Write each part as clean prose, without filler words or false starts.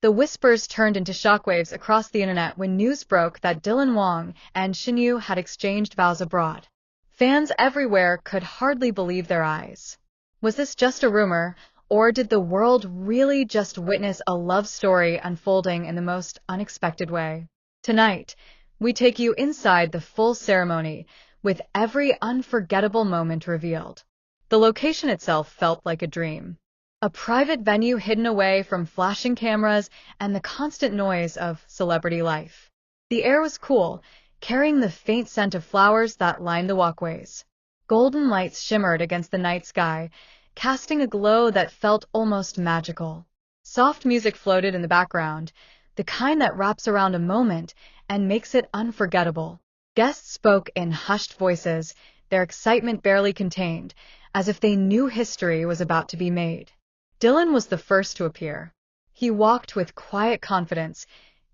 The whispers turned into shockwaves across the internet when news broke that Wang and Shen Yue had exchanged vows abroad. Fans everywhere could hardly believe their eyes. Was this just a rumor, or did the world really just witness a love story unfolding in the most unexpected way? Tonight, we take you inside the full ceremony, with every unforgettable moment revealed. The location itself felt like a dream. A private venue hidden away from flashing cameras and the constant noise of celebrity life. The air was cool, carrying the faint scent of flowers that lined the walkways. Golden lights shimmered against the night sky, casting a glow that felt almost magical. Soft music floated in the background, the kind that wraps around a moment and makes it unforgettable. Guests spoke in hushed voices, their excitement barely contained, as if they knew history was about to be made. Dylan was the first to appear. He walked with quiet confidence,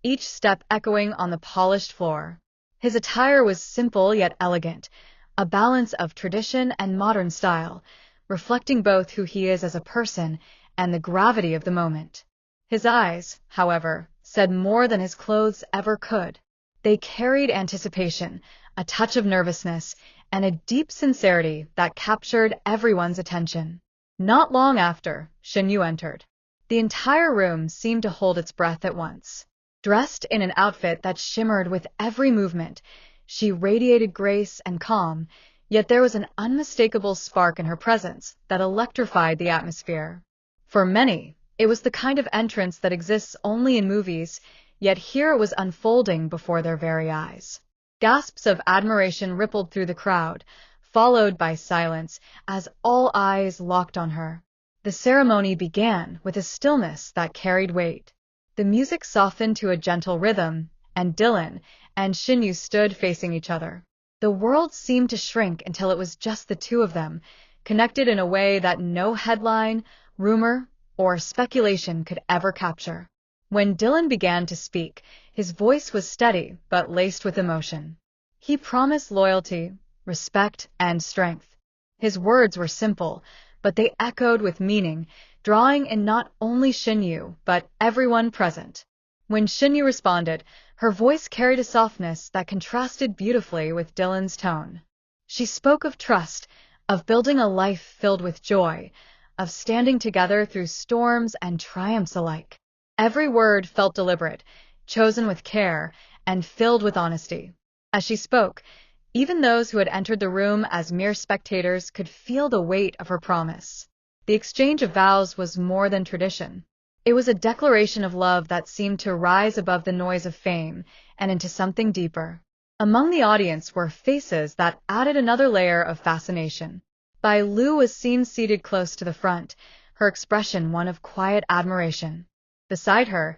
each step echoing on the polished floor. His attire was simple yet elegant, a balance of tradition and modern style, reflecting both who he is as a person and the gravity of the moment. His eyes, however, said more than his clothes ever could. They carried anticipation, a touch of nervousness, and a deep sincerity that captured everyone's attention. Not long after, Shen Yue entered. The entire room seemed to hold its breath at once. Dressed in an outfit that shimmered with every movement, she radiated grace and calm, yet there was an unmistakable spark in her presence that electrified the atmosphere. For many, it was the kind of entrance that exists only in movies, yet here it was unfolding before their very eyes. Gasps of admiration rippled through the crowd, followed by silence as all eyes locked on her. The ceremony began with a stillness that carried weight. The music softened to a gentle rhythm, and Dylan and Shen Yue stood facing each other. The world seemed to shrink until it was just the two of them, connected in a way that no headline, rumor, or speculation could ever capture. When Dylan began to speak, his voice was steady but laced with emotion. He promised loyalty, respect, and strength. His words were simple, but they echoed with meaning, drawing in not only Shen Yue, but everyone present. When Shen Yue responded, her voice carried a softness that contrasted beautifully with Dylan's tone. She spoke of trust, of building a life filled with joy, of standing together through storms and triumphs alike. Every word felt deliberate, chosen with care, and filled with honesty. As she spoke, even those who had entered the room as mere spectators could feel the weight of her promise. The exchange of vows was more than tradition. It was a declaration of love that seemed to rise above the noise of fame and into something deeper. Among the audience were faces that added another layer of fascination. Bai Lu was seen seated close to the front, her expression one of quiet admiration. Beside her,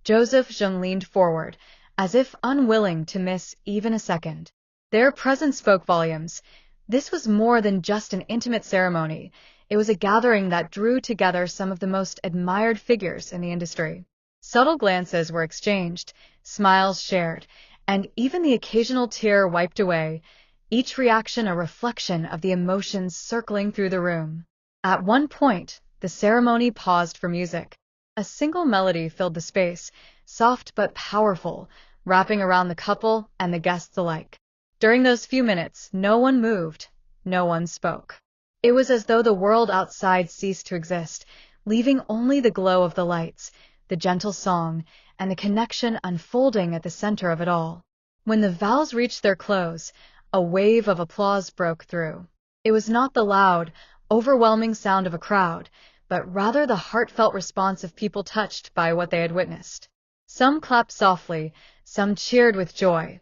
Joseph Zheng leaned forward, as if unwilling to miss even a second. Their presence spoke volumes. This was more than just an intimate ceremony. It was a gathering that drew together some of the most admired figures in the industry. Subtle glances were exchanged, smiles shared, and even the occasional tear wiped away, each reaction a reflection of the emotions circling through the room. At one point, the ceremony paused for music. A single melody filled the space, soft but powerful, wrapping around the couple and the guests alike. During those few minutes, no one moved, no one spoke. It was as though the world outside ceased to exist, leaving only the glow of the lights, the gentle song, and the connection unfolding at the center of it all. When the vows reached their close, a wave of applause broke through. It was not the loud, overwhelming sound of a crowd, but rather the heartfelt response of people touched by what they had witnessed. Some clapped softly, some cheered with joy,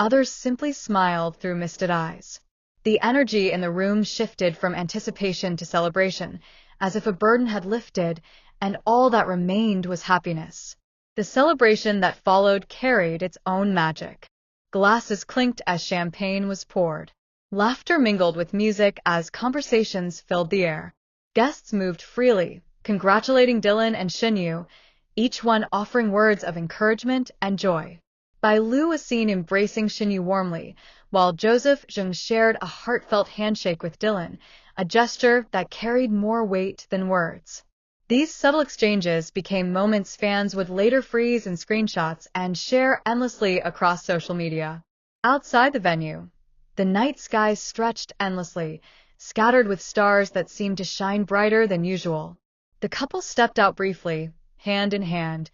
others simply smiled through misted eyes. The energy in the room shifted from anticipation to celebration, as if a burden had lifted, and all that remained was happiness. The celebration that followed carried its own magic. Glasses clinked as champagne was poured. Laughter mingled with music as conversations filled the air. Guests moved freely, congratulating Dylan and Shen Yue, each one offering words of encouragement and joy. Bai Lu was seen embracing Shen Yue warmly, while Joseph Zheng shared a heartfelt handshake with Dylan, a gesture that carried more weight than words. These subtle exchanges became moments fans would later freeze in screenshots and share endlessly across social media. Outside the venue, the night sky stretched endlessly, scattered with stars that seemed to shine brighter than usual. The couple stepped out briefly, hand in hand,